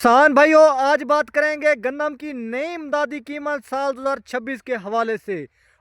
किसान भाइयों, आज बात करेंगे गन्नम की नई इमदादी कीमत साल 2026 के हवाले से।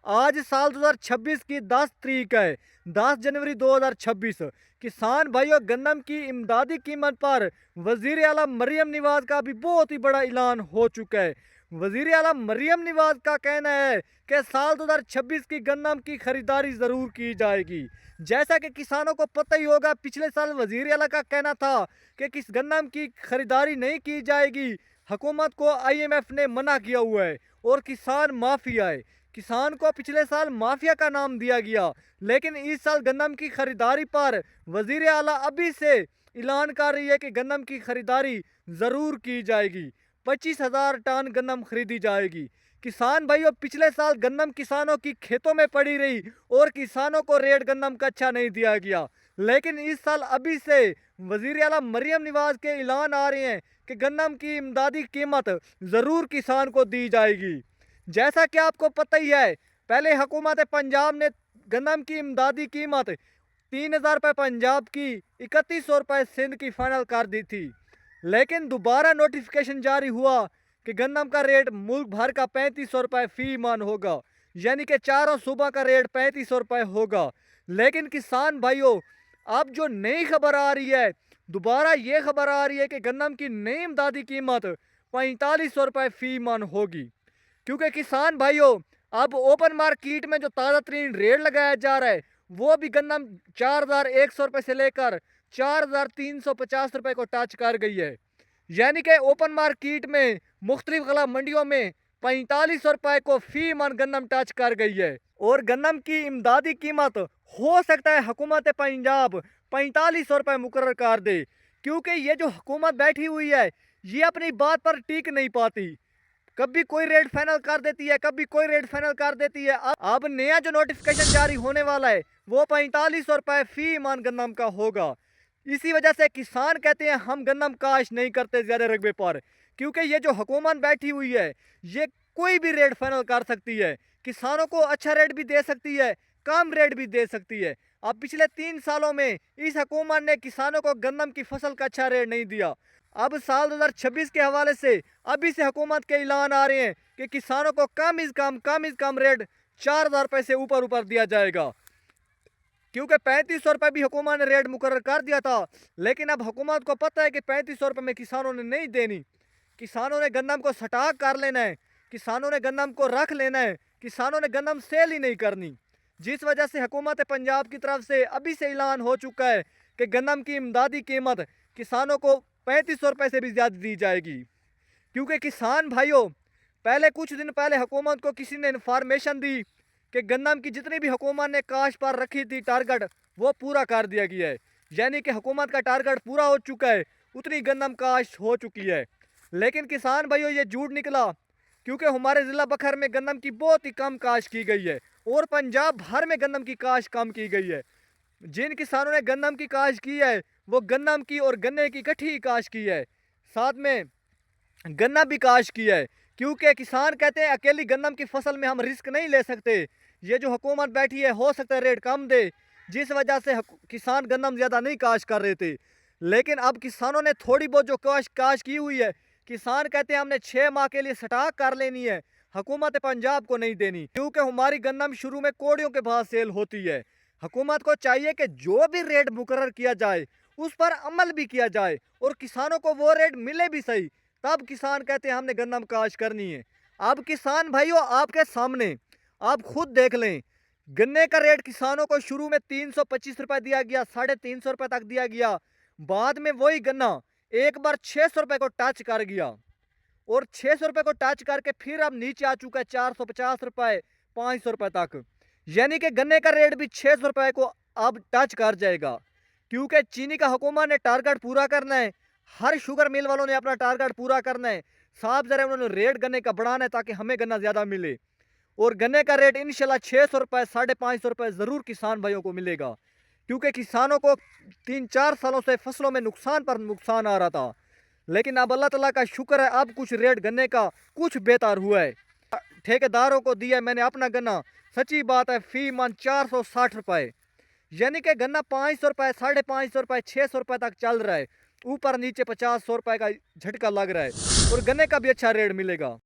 आज साल 2026 की 10 तारीख है, 10 जनवरी 2026। किसान भाइयों, गन्नम की इमदादी कीमत पर वजीर आला मरियम नवाज का भी बहुत ही बड़ा ऐलान हो चुका है। वजीर आला मरियम नवाज का कहना है कि साल 2026 की गन्नम की खरीदारी ज़रूर की जाएगी। जैसा कि किसानों को पता ही होगा, पिछले साल वजीर आला का कहना था कि किस गन्नम की खरीदारी नहीं की जाएगी। हुकूमत को आईएमएफ ने मना किया हुआ है और किसान माफिया है। किसान को पिछले साल माफिया का नाम दिया गया, लेकिन इस साल गन्नम की खरीदारी पर वजीर आला अभी से ऐलान कर रही है कि गन्नम की खरीदारी ज़रूर की जाएगी। 25,000 टन गन्नम खरीदी जाएगी। किसान भाइयों, पिछले साल गन्नम किसानों की खेतों में पड़ी रही और किसानों को रेट गन्नम का अच्छा नहीं दिया गया, लेकिन इस साल अभी से वजीर आला मरियम नवाज के ऐलान आ रहे हैं कि गन्नम की इमदादी कीमत ज़रूर किसान को दी जाएगी। जैसा कि आपको पता ही है, पहले हुकूमत पंजाब ने गन्नम की इमदादी कीमत 3,000 रुपये पंजाब की, 3100 रुपये सिंध की फाइनल कर दी थी। लेकिन दोबारा नोटिफिकेशन जारी हुआ कि गन्नम का रेट मुल्क भर का 3500 रुपये फी मन होगा, यानी कि चारों सूबा का रेट 3500 रुपये होगा। लेकिन किसान भाइयों, अब जो नई खबर आ रही है, दोबारा ये खबर आ रही है कि गन्नम की नई इमदादी कीमत 4500 रुपये फी मन होगी। क्योंकि किसान भाइयों, अब ओपन मार्केट में जो ताज़ा तरीन रेट लगाया जा रहा है, वो भी गन्नम 4,100 रुपये से लेकर 4,350 रुपये को टच कर गई है। यानी कि ओपन मार्केट में मुख्तलिफ गला मंडियों में 4500 रुपये को फी मन गन्नम टच कर गई है। और गन्नम की इमदादी कीमत हो सकता है हुकूमत पंजाब 4500 रुपये मुकर्रर कर दे, क्योंकि ये जो हुकूमत बैठी हुई है, ये अपनी बात पर टिक नहीं पाती। कभी कोई रेट फाइनल कर देती है, कभी कोई रेट फाइनल कर देती है। अब नया जो नोटिफिकेशन जारी होने वाला है, वो 4500 रुपये फी मन गन्नम का होगा। इसी वजह से किसान कहते हैं हम गन्नम काश नहीं करते ज़्यादा रकबे पर, क्योंकि ये जो हुकूमत बैठी हुई है, ये कोई भी रेट फाइनल कर सकती है। किसानों को अच्छा रेट भी दे सकती है, कम रेट भी दे सकती है। अब पिछले 3 सालों में इस हुकूमत ने किसानों को गन्नम की फसल का अच्छा रेट नहीं दिया। अब साल 2026 के हवाले से अभी से हुकूमत के ऐलान आ रहे हैं कि किसानों को कम इज़ कम रेट 4,000 रुपये से ऊपर ऊपर दिया जाएगा। क्योंकि 3500 रुपये भी हुकूमत ने रेट मुकर्रर कर दिया था, लेकिन अब हुकूमत को पता है कि 3500 रुपये में किसानों ने नहीं देनी। किसानों ने गन्नम को स्टॉक कर लेना है, किसानों ने गन्नम को रख लेना है, किसानों ने गन्नम सेल ही नहीं करनी। जिस वजह से हुकूमत पंजाब की तरफ से अभी से ऐलान हो चुका है कि गन्नम की इमदादी कीमत किसानों को 3500 रुपये से भी ज़्यादा दी जाएगी। क्योंकि किसान भाइयों, पहले कुछ दिन पहले हुकूमत को किसी ने इन्फॉर्मेशन दी कि गन्नम की जितनी भी हुकूमत ने काश पर रखी थी टारगेट, वो पूरा कर दिया गया है। यानी कि हुकूमत का टारगेट पूरा हो चुका है, उतनी गन्नम काश हो चुकी है। लेकिन किसान भाइयों, ये झूठ निकला, क्योंकि हमारे ज़िला बखर में गन्नम की बहुत ही कम काश की गई है और पंजाब भर में गन्नम की काश कम की गई है। जिन किसानों ने गन्नम की काश की है, वो गन्नम की और गन्ने की इकट्ठी काश की है, साथ में गन्ना भी काश की है। क्योंकि किसान कहते हैं अकेली गन्नम की फसल में हम रिस्क नहीं ले सकते, ये जो हुकूमत बैठी है हो सकता है रेट कम दे, जिस वजह से किसान गन्नम ज़्यादा नहीं काश कर रहे थे। लेकिन अब किसानों ने थोड़ी बहुत जो काश काश की हुई है, किसान कहते हैं हमने 6 माह के लिए स्टॉक कर लेनी है, हुकूमत पंजाब को नहीं देनी, क्योंकि हमारी गन्नम शुरू में कोड़ियों के भाव सेल होती है। हुकूमत को चाहिए कि जो भी रेट मुकर्रर किया जाए उस पर अमल भी किया जाए और किसानों को वो रेट मिले भी सही, तब किसान कहते हैं हमने गन्नम काश करनी है। अब किसान भाइयों, आपके सामने आप खुद देख लें, गन्ने का रेट किसानों को शुरू में 325 रुपये दिया गया, 350 रुपये तक दिया गया। बाद में वही गन्ना एक बार 600 रुपये को टच कर गया और 600 रुपये को टच करके फिर अब नीचे आ चुका है 450 रुपये, 500 रुपये तक। यानी कि गन्ने का रेट भी 600 रुपये को अब टच कर जाएगा, क्योंकि चीनी का हुकूमत ने टारगेट पूरा करना है, हर शुगर मिल वालों ने अपना टारगेट पूरा करना है। साफ ज़रा उन्होंने रेट गन्ने का बढ़ाना है ताकि हमें गन्ना ज़्यादा मिले। और गन्ने का रेट इंशाल्लाह 600 रुपये, 550 रुपये ज़रूर किसान भाइयों को मिलेगा, क्योंकि किसानों को 3-4 सालों से फसलों में नुकसान पर नुकसान आ रहा था। लेकिन अब अल्लाह ताला का शुक्र है, अब कुछ रेट गन्ने का कुछ बेहतर हुआ है। ठेकेदारों को दिया मैंने अपना गन्ना, सच्ची बात है, फी मन 460 रुपये, यानी कि गन्ना 500 रुपये, 550 रुपये, 600 रुपये तक चल रहा है। ऊपर नीचे 50-100 रुपए का झटका लग रहा है और गन्ने का भी अच्छा रेट मिलेगा।